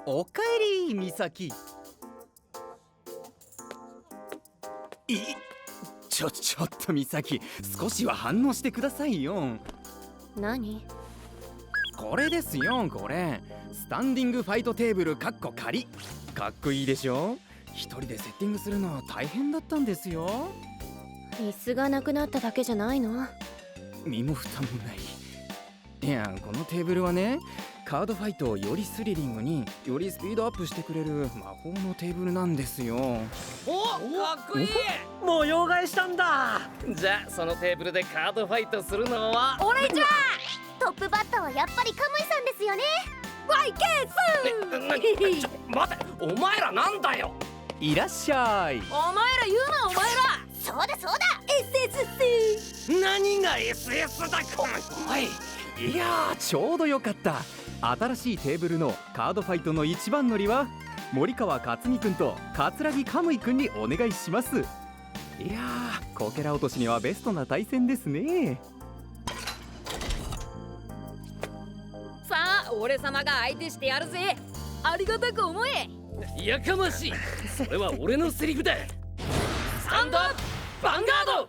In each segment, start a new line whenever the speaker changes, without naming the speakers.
おかえり美咲。ちょっと美咲、少しは反応してくださいよ。
何？
これですよ、これスタンディングファイトテーブルかっこ仮。かっこいいでしょ。一人でセッティングするの大変だったんですよ。
椅子がなくなっただけじゃないの？
身も蓋もない。いや、このテーブルはね、カードファイトをよりスリリングによりスピードアップしてくれる魔法のテーブルなんですよ。
お、かっこいい。
模様替えしたんだ。
じゃあそのテーブルでカードファイトするのは
俺じゃ。トップバッターはやっぱりカムイさんですよね。ワイケース。
待て、お前らなんだよ。
いらっしゃい。
お前ら言うな、お前ら。
そうだそうだ、 SS。
何が SS だ。おい、
いやー、ちょうどよかった。新しいテーブルのカードファイトの一番乗りは森川克美くんと桂木カムイくんにお願いします。いやー、こけら落としにはベストな対戦ですね。
さあ、俺様が相手してやるぜ。ありがたく思え。
やかましい。それは俺のセリフだ。スタンドアップヴァンガード。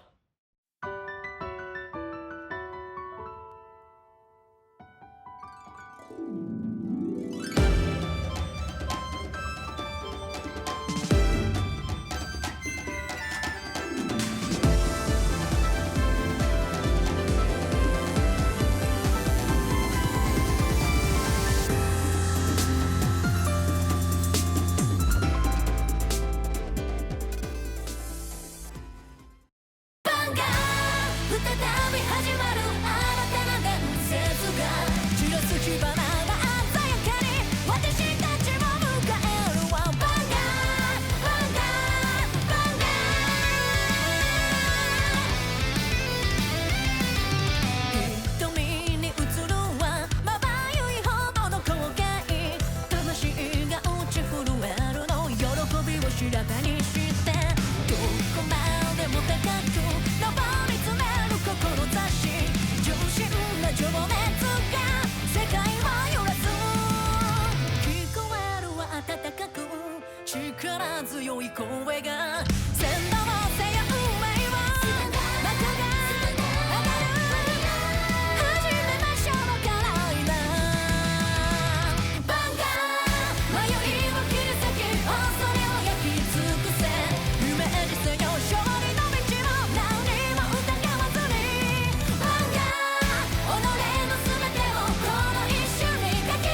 力強い声が先導をせよ運命は幕が上がる。始めましょうからいなバンガー迷いを切り裂き恐れを焼き尽くせイメージせよ勝利の道を何も疑わずにバンガー己の全てをこの一瞬に書き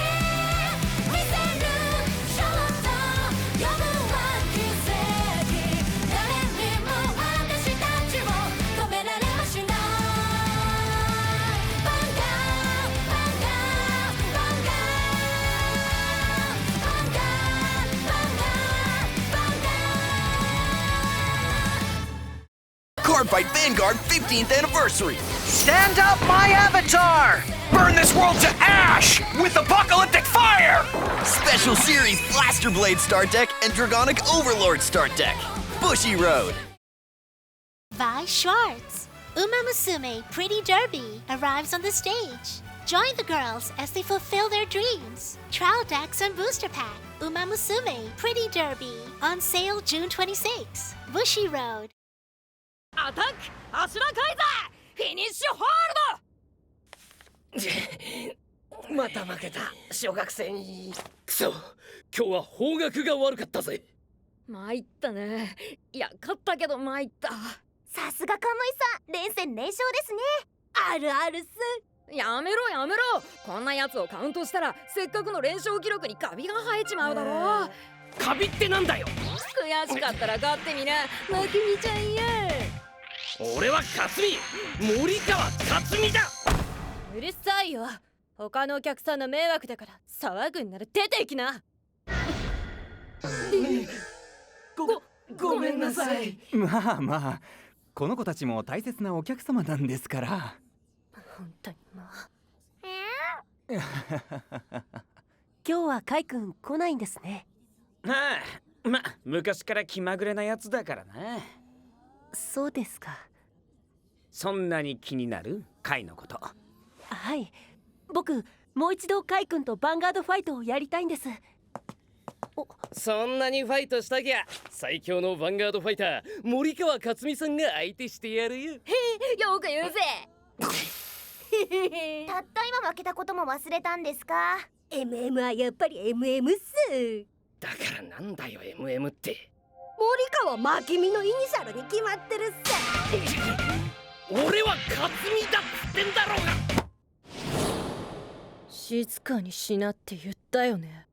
見せるショート呼ぶは奇跡誰にも私たちを止められはしないバンガーバンガーバンガーバンガーバンガーバンガー
Cardfight Vanguard 15th Anniversary!
Stand up, my avatar!
Burn this world to ash with apocalyptic fire! Special Series Blaster Blade Start Deck and Dragonic Overlord Start Deck. Bushy Road.
Vi Schwartz, Uma Musume Pretty Derby arrives on the stage. Join the girls as they fulfill their dreams. Trial decks and booster pack. Uma Musume Pretty Derby on sale June 26. Bushy Road.
アタック柱カイザーフィニッシュホールド。
また負けた。小学生に。くそ、今日は方角が悪かったぜ。
参ったね。いや、勝ったけど参った。
さすがカムイさん、連戦連勝ですね。あるあるっす。
やめろやめろ。こんなやつをカウントしたらせっかくの連勝記録にカビが生えちまうだろう。
カビってなんだよ。
悔しかったら勝ってみな、負けみちゃんや。
俺は克美、森川克美だ。
うるさいよ。他のお客さんの迷惑だから騒ぐんなら出ていきな。
ごめんなさい。
まあ、この子たちも大切なお客様なんですから。
本当にもう。
今日はカイ君来ないんですね。
ああ、昔から気まぐれなやつだからな。
そうですか。
そんなに気になるカイのこと。
はい、僕もう一度カイ君とヴァンガードファイトをやりたいんです。
そんなにファイトしたきゃ最強のヴァンガードファイター森川克美さんが相手してやるよ。
よく言うぜ。
たった今負けたことも忘れたんですか？
MM はやっぱり MM っす。
だからなんだよ MM って。
森川真君のイニシャルに決まってるっす。
俺は克美だっつってんだろうが。
静かにしなって言ったよね。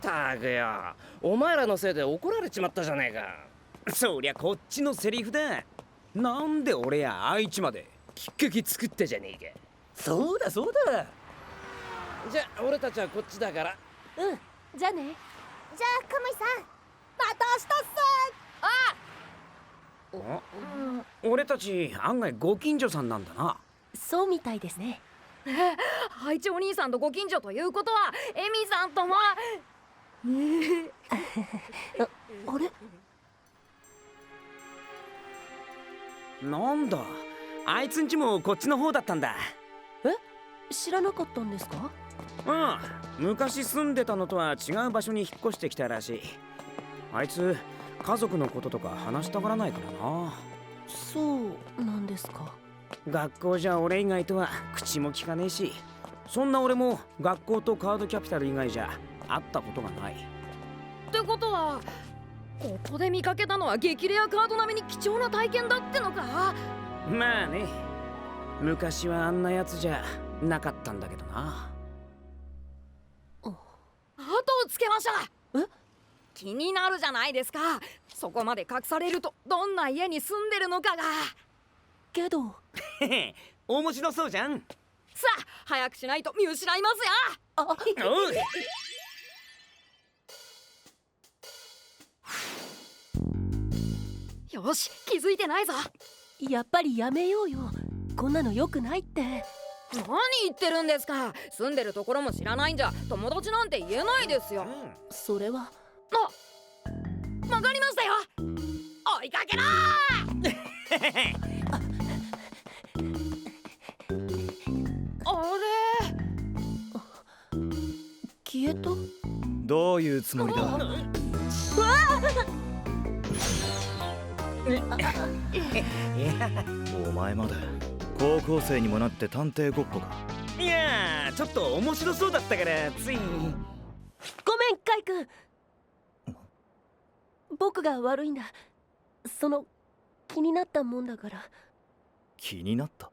たくよ、お前らのせいで怒られちまったじゃねえか。
そりゃこっちのセリフだ。なんで俺や愛知まで。
きっかけ作ったじゃねえか。
そうだそうだ。
じゃあ俺たちはこっちだから。
じゃあね。
じゃあカムイさん、
また明日っす。
俺たち案外ご近所さんなんだな。
そうみたいですね。
ハイチお兄さんとご近所ということはエミさんとも。
あれ、
なんだ、あいつんちもこっちの方だったんだ。
知らなかったんですか？
昔住んでたのとは違う場所に引っ越してきたらしい。あいつ家族のこととか話したがらないからな。
そうなんですか。
学校じゃ俺以外とは口も聞かねえし、そんな俺も学校とカードキャピタル以外じゃ会ったことがない。
ってことはここで見かけたのは激レアカード並みに貴重な体験だってのか？
まあね、昔はあんなやつじゃなかったんだけどな。
後をつけました。気になるじゃないですか。そこまで隠されるとどんな家に住んでるのかが。
けど
面白そうじゃん。
さあ早くしないと見失いますよ。
おう。
よし、気づいてないぞ。
やっぱりやめようよ。こんなの良くないって。
何言ってるんですか。住んでるところも知らないんじゃ友達なんて言えないですよ。
それは
わかりましたよ。追いかけろあれ、
消えた。
どういうつもりだ？お前まで高校生にもなって探偵ごっこか。
いやー、ちょっと面白そうだったからつい。
ごめんカイ君、僕が悪いんだ。気になったもんだから。
気になった？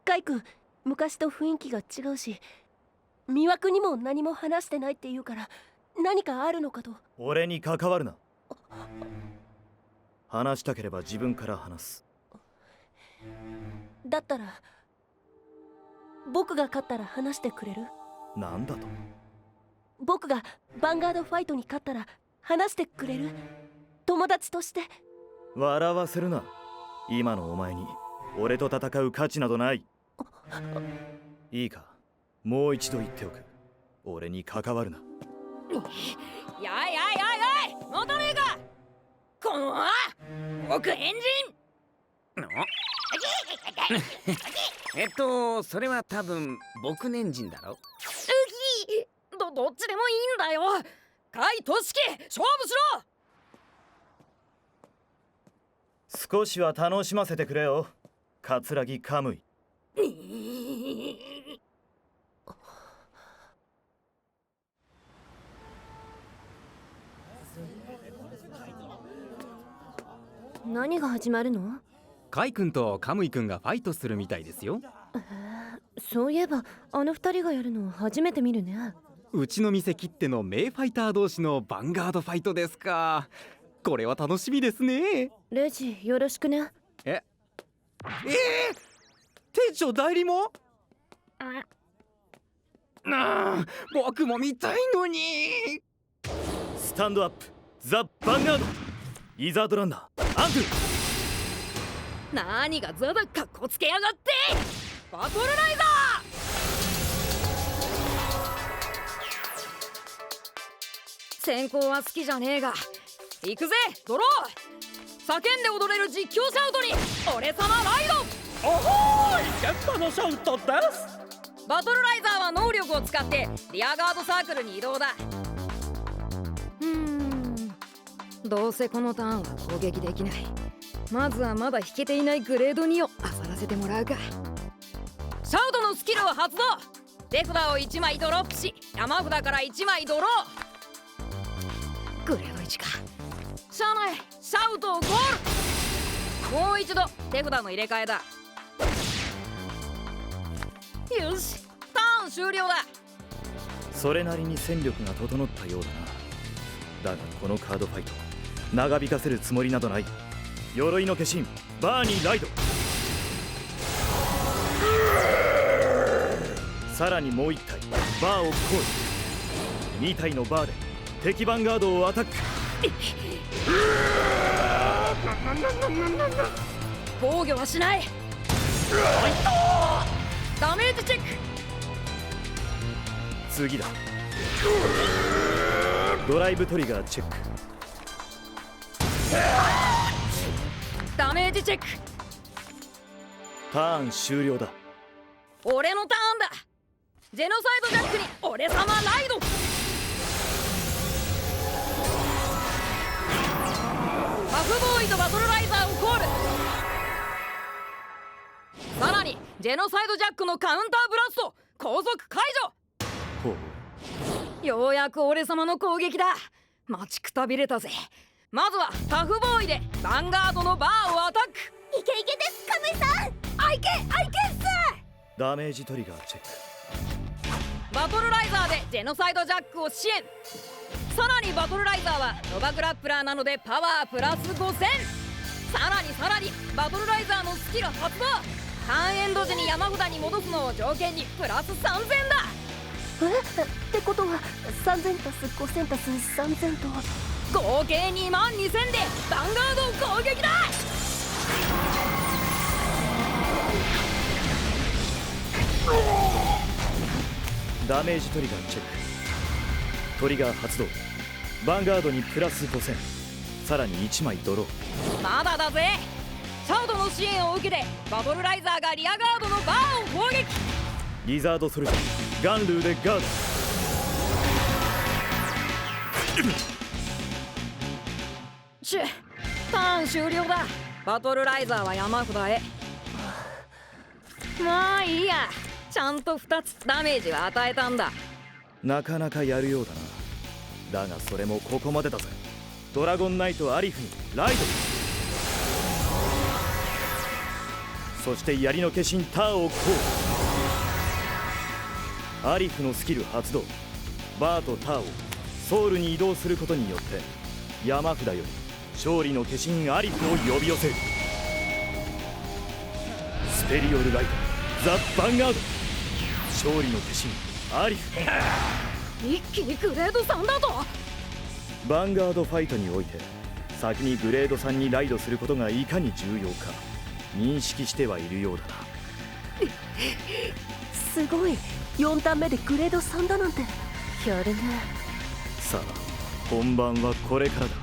カイ君、昔と雰囲気が違うし、魅惑にも何も話してないって言うから何かあるのかと。
俺に関わるな。話したければ自分から話す。
だったら僕が勝ったら話してくれる？
なんだと？
僕がヴァンガードファイトに勝ったら話してくれる？友達として。
笑わせるな。今のお前に俺と戦う価値などない。いいか、もう一度言っておく。俺に関わるな。
やい待たねえか。この僕エンジ
ンそれは多分僕年人だろ。
どっちでもいいんだよ。甲斐俊樹、勝負しろ。
少しは楽しませてくれよ、桂木カムイ。
何が始まるの？
カイ君とカムイ君がファイトするみたいですよ。
そういえばあの二人がやるの初めて見るね。
うちの店きっての名ファイター同士のヴァンガードファイトですか。これは楽しみですね。
レジよろしくね。
店長代理も？僕も見たいのに。スタンドアップザ・ヴァンガード、イザードランナーアントゥ。
何がザだかっこつけやがって。バトルライザー。先行は好きじゃねえが行くぜドロー。叫んで踊れる実況シャウトに俺様ライド。
おほーい、現場のシャウトです。
バトルライザーは能力を使ってリアガードサークルに移動だ。どうせこのターンは攻撃できない。まずはまだ引けていないグレード2を漁らせてもらうか。シャウトのスキルを発動。手札を1枚ドロップし、山札から1枚ドロー。グレード1か。しゃあない、シャウトをゴール。もう一度手札の入れ替えだ。よし、ターン終了だ。
それなりに戦力が整ったようだな。だがこのカードファイト長引かせるつもりなどない。鎧の化身バーニーライド。さらにもう1体バーをコール。2体のバーで敵ヴァンガードをアタック。
防御はしない。ダメージチェック。
次だ。ドライブトリガーチェック。
ダメージチェック。
ターン終了だ。
俺のターンだ。ジェノサイドジャックに俺様ライド。パフボーイとバトルライザーをコール。さらにジェノサイドジャックのカウンターブラスト高速解除。
ほう、
ようやく俺様の攻撃だ。待ちくたびれたぜ。まずはタフボーイでヴァンガードのバーをアタック。
イケイケです、カムイさん。
アイケっす。
ダメージトリガーチェック。
バトルライザーでジェノサイドジャックを支援。さらにバトルライザーはノバグラップラーなのでパワープラス5000。さらにバトルライザーのスキル発動。ターンエンド時に山札に戻すのを条件にプラス3000だ。
ってことは3000足す5000足す3000と
合計22000でヴァンガードを攻撃だ。
ダメージトリガーチェック。トリガー発動。ヴァンガードにプラス5000。さらに1枚ドロー。
まだだぜ。シャウトの支援を受けてバトルライザーがリアガードのバーを攻撃。
リザードソルジャーガンルーでガード。
ターン終了だ。バトルライザーは山札へ。まあいいや、ちゃんと2つダメージは与えたんだ。
なかなかやるようだな。だがそれもここまでだぜ。ドラゴンナイトアリフにライド。そして槍の化身ターをコール。アリフのスキル発動。バーとターをソウルに移動することによって山札より勝利の化身アリフを呼び寄せる。スペリオルライトザ・ヴァンガード。勝利の化身アリフ。
一気にグレード3だと。
ヴァンガードファイトにおいて先にグレード3にライドすることがいかに重要か認識してはいるようだな。
すごい。4ターン目でグレード3だなんてやるね。
さあ本番はこれからだ。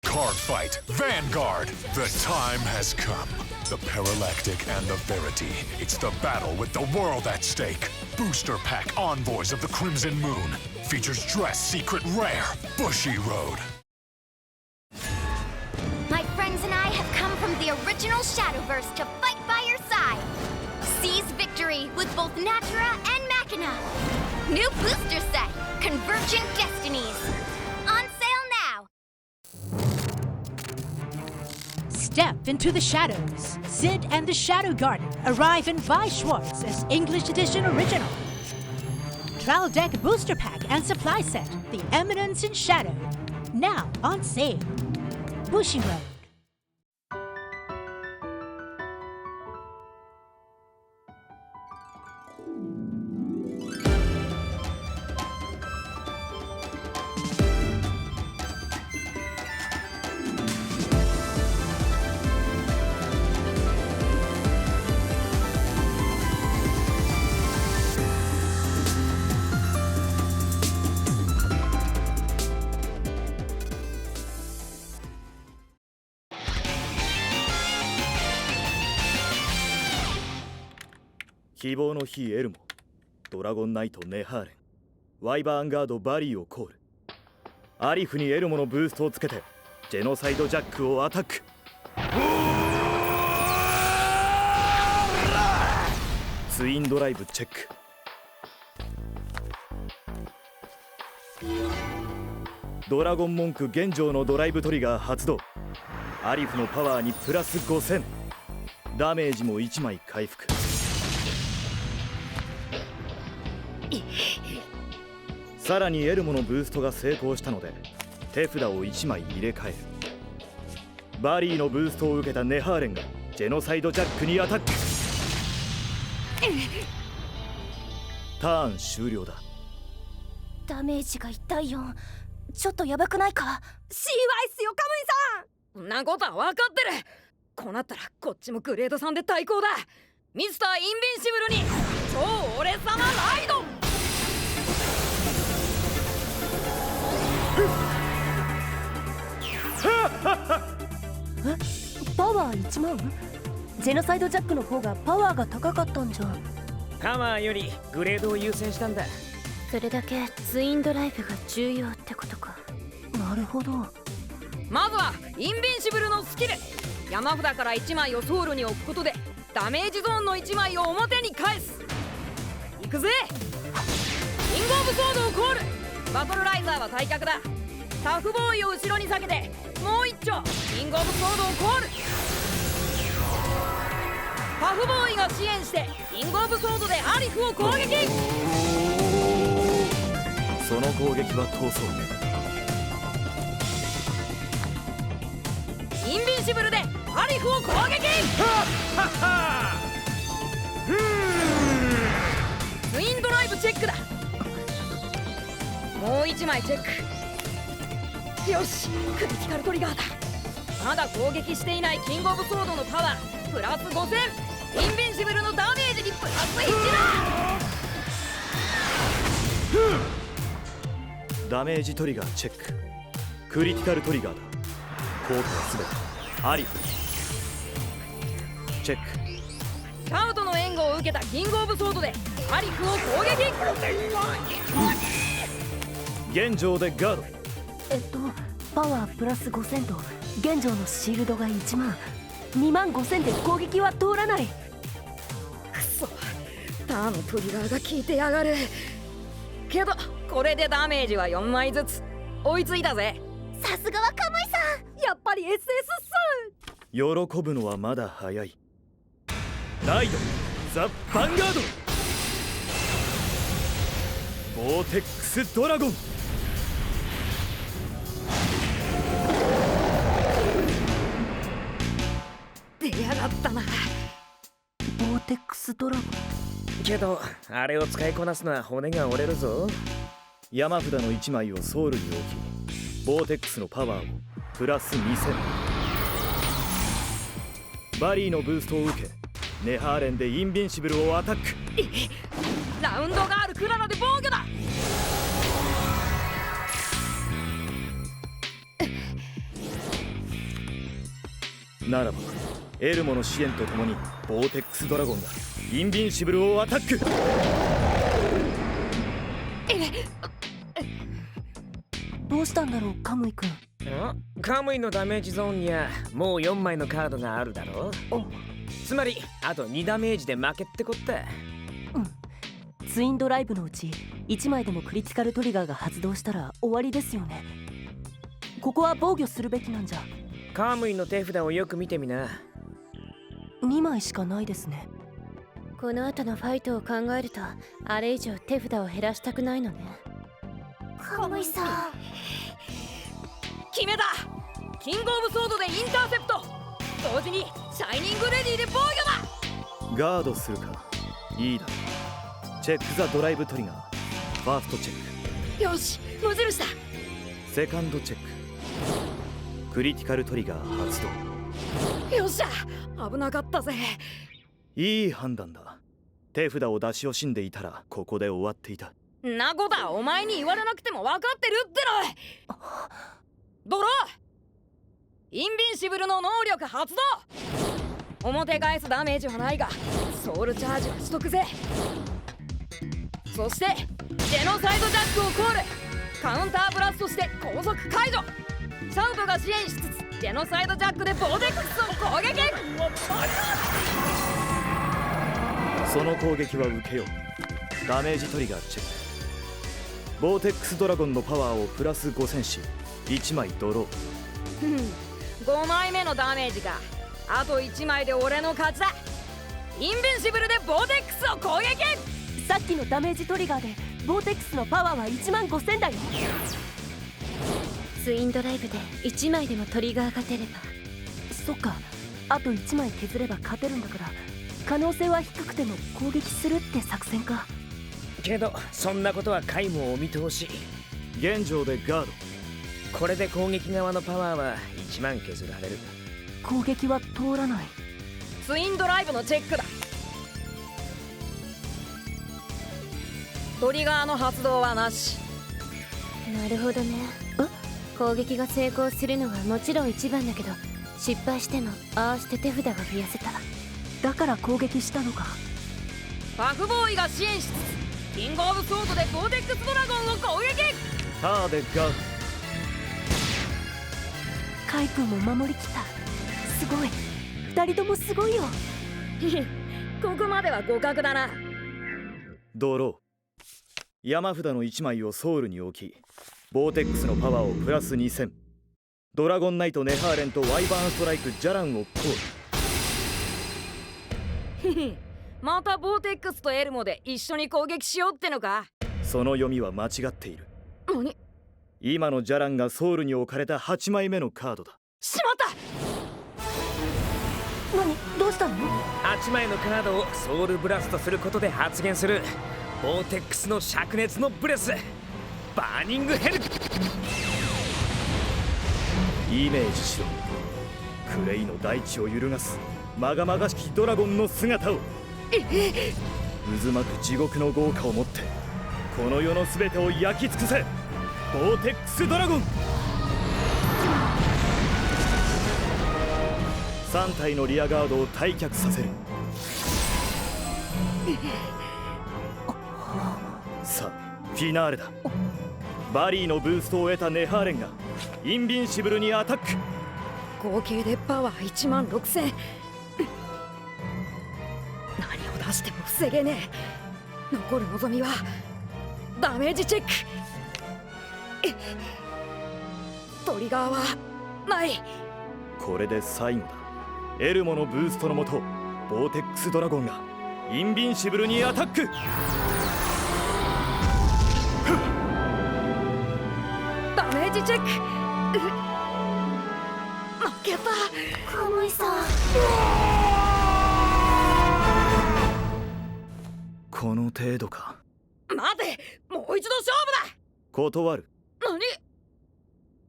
Card Fight Vanguard. The time has come. The Paralactic and the Verity. It's the battle with the world at stake. Booster Pack Envoys of the Crimson Moon. Features Dress Secret Rare. Bushy Road.
My friends and I have come from the original Shadowverse to fight by your side. Seize victory with both Natura and Machina. New booster set, Convergent Destinies. On sale now.
Step into the shadows. Sid and the Shadow Garden arrive in Vi Schwartz as English Edition Original. Trial Deck Booster Pack and Supply Set, The Eminence in Shadow. Now on sale. Bushy Road.
希望の火エルモ、ドラゴンナイトネハーレン、ワイバーンガードバリーをコール。アリフにエルモのブーストをつけてジェノサイドジャックをアタック。ツインドライブチェック。ドラゴンモンク現状のドライブトリガー発動。アリフのパワーにプラス5000、ダメージも1枚回復。さらにエルモのブーストが成功したので手札を1枚入れ替える。バリーのブーストを受けたネハーレンがジェノサイドジャックにアタック。ターン終了だ。
ダメージが痛いよ。ちょっとヤバくないか？ CY っすよ、カムイさん。
んなことは分かってる。こうなったらこっちもグレード3で対抗だ。ミスターインビンシブルに超俺様ライド。
え、パワー1万？ジェノサイドジャックの方がパワーが高かったんじゃん。
パワーよりグレードを優先したんだ。
それだけツインドライブが重要ってことか。
なるほど。
まずはインビンシブルのスキル。山札から1枚をソウルに置くことでダメージゾーンの1枚を表に返す。いくぜ。キングオブソードをコール。バトルライザーは退却だ。タフボーイを後ろに下げてもう一丁キングオブソードをコール。タフボーイが支援してキングオブソードでアリフを攻撃。
その攻撃は逃走。
インビンシブルでアリフを攻撃。ツインドライブチェックだ。もう1枚チェック。よし、クリティカルトリガーだ。まだ攻撃していないキングオブソードのパワープラス5000、インビンシブルのダメージにプラス1
だ。ダメージトリガーチェック。クリティカルトリガーだ。効果はすべてアリフチェック。
スカウトの援護を受けたキングオブソードでアリフを攻撃。
現状でガード。
パワープラス5000と現状のシールドが1万、2万5000で攻撃は通らない。
くそ、ターンのトリガーが効いてやがる。けどこれでダメージは4枚ずつ追いついたぜ。
さすがはカムイさん、やっぱり SS っす。
喜ぶのはまだ早い。ライドザ・ヴァンガード、ボーテックスドラゴン。
出やがったな。
ボーテックスドラゴン
けどあれを使いこなすのは骨が折れるぞ。
山札の1枚をソウルに置き、ボーテックスのパワーをプラス2000。バリーのブーストを受けネハーレンでインビンシブルをアタック。
ラウンドガールクララで防御だ。
ならばエルモの支援とともにボーテックスドラゴンがインビンシブルをアタック。
どうしたんだろう、カムイ君。
カムイのダメージゾーンにはもう4枚のカードがあるだろう。つまりあと2ダメージで負けってこった。
ツインドライブのうち1枚でもクリティカルトリガーが発動したら終わりですよね。ここは防御するべきなんじゃ。
カムイの手札をよく見てみな。
2枚しかないですね。
この後のファイトを考えるとあれ以上手札を減らしたくないのね。
カムイさん、
決めた。キングオブソードでインターセプト、同時にシャイニングレディで防御だ。
ガードするか。いいだろう。チェックザドライブトリガー。ファーストチェック。
よし、無印だ。
セカンドチェック。クリティカルトリガー発動。
よっしゃ、危なかったぜ。
いい判断だ。手札を出し惜しんでいたらここで終わっていた。
なこだ、お前に言われなくても分かってるっての。ドロー。インビンシブルの能力発動。表返すダメージはないがソウルチャージはしとくぜ。そしてジェノサイドジャックをコール。カウンターブラストして高速解除。シャウトが支援しつつジェノサイドジャックでボーテックスを攻撃。
その攻撃は受けよう。ダメージトリガーチェック。ボーテックスドラゴンのパワーをプラス5000し1枚ドロー。
5枚目のダメージか。あと1枚で俺の勝ちだ。インビンシブルでボーテックスを攻撃。
さっきのダメージトリガーでボーテックスのパワーは1万5000だよ。
ツインドライブで1枚でもトリガーが出れば。
そっか、あと1枚削れば勝てるんだから可能性は低くても攻撃するって作戦か。
けどそんなことは皆無お見通し。
現状でガード。
これで攻撃側のパワーは1万削られる。
攻撃は通らない。
ツインドライブのチェックだ。トリガーの発動はなし。
なるほどね。攻撃が成功するのはもちろん一番だけど、失敗してもああして手札が増やせた。
だから攻撃したのか。
パフボーイが支援しつつキングオブソードでボーテックスドラゴンを攻撃。
ターでガード。
カイ君も守りきった。すごい、2人ともすごいよ。
ここまでは互角だな。
ドロー。山札の1枚をソウルに置きボーテックスのパワーをプラス2000。ドラゴンナイトネハーレンとワイバーンストライクジャランをコール。
またボーテックスとエルモで一緒に攻撃しようってのか。
その読みは間違っている。
何？
今のジャランがソウルに置かれた8枚目のカードだ。
しまった。
何？どうしたの
？8枚のカードをソウルブラストすることで発現するボーテックスの灼熱のブレス、バーニングヘル。
イメージしろ。クレイの大地を揺るがすまがまがしきドラゴンの姿を。渦巻く地獄の豪華をもってこの世の全てを焼き尽くせ。ボーテックスドラゴン。3体のリアガードを退却させる。さあフィナーレだ。バリーのブーストを得たネハーレンがインビンシブルにアタック。
合計でパワー1万6000。何を出しても防げねえ。残る望みはダメージチェック。トリガーはない。
これで最後だ。エルモのブーストのもとボーテックスドラゴンがインビンシブルにアタック。
ダメージチェック。負けた。
カムイさん。
この程度か。
待て、もう一度勝負だ。
断る。
何？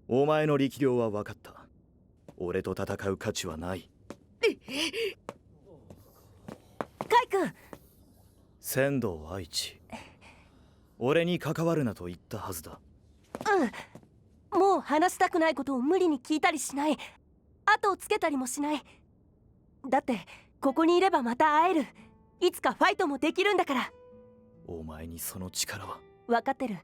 お前の力量は分かった。俺と戦う価値はない。
カイ君。
仙道愛知、俺に関わるなと言ったはずだ。
もう話したくないことを無理に聞いたりしない。後をつけたりもしない。だってここにいればまた会える。いつかファイトもできるんだから。
お前にその力は。
分かってる。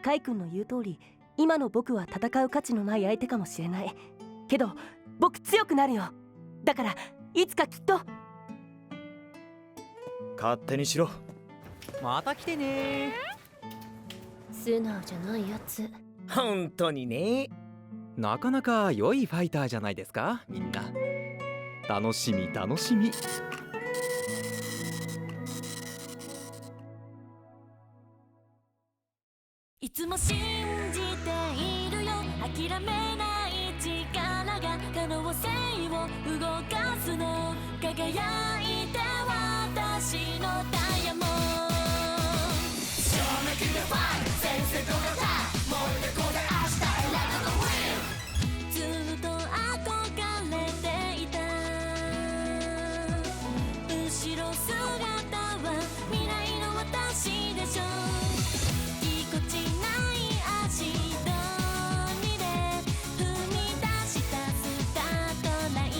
カイ君の言う通り今の僕は戦う価値のない相手かもしれない。けど僕強くなるよ。だからいつかきっと。
勝手にしろ。
また来てね。
素直じゃないやつ。
本当にね。
なかなか良いファイターじゃないですか、みんな。楽しみ楽しみ。
いつも信じているよ。諦めない力が可能性を動かすの。輝いて私のダイヤモンド。正面でファイト、先生と肩燃えてこれ明日。ずっと憧れていた後ろ姿は未来の私でしょ。ぎこちない足取りで踏み出したスタートライン。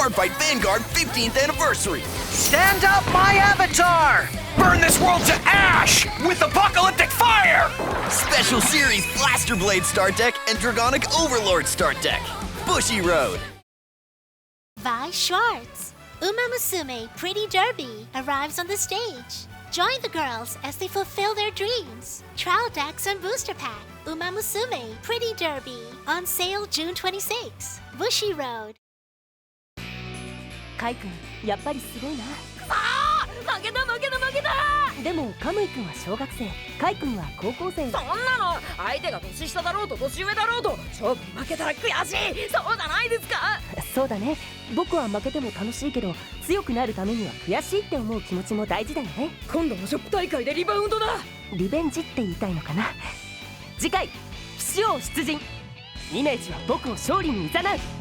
Swordfight Vanguard 15th anniversary.
Stand up my avatar!
Burn this world to ash with apocalyptic fire! Special Series Blaster Blade Start Deck and Dragonic Overlord Start Deck. Bushy Road.
Vi Schwartz, Uma Musume Pretty Derby arrives on the stage. Join the girls as they fulfill their dreams. Trial decks and booster pack. Uma Musume Pretty Derby on sale June 26. Bushy Road.
カイ君やっぱりすごいな。
ああ、負けた。
でもカムイ君は小学生、カイ君は高校生。
そんなの相手が年下だろうと年上だろうと勝負に負けたら悔しい、そうじゃないですか。
そうだね。僕は負けても楽しいけど、強くなるためには悔しいって思う気持ちも大事だよね。
今度のショップ大会でリバウンドだ。
リベンジって言いたいのかな。次回騎士王出陣。イメージは僕を勝利に誘う。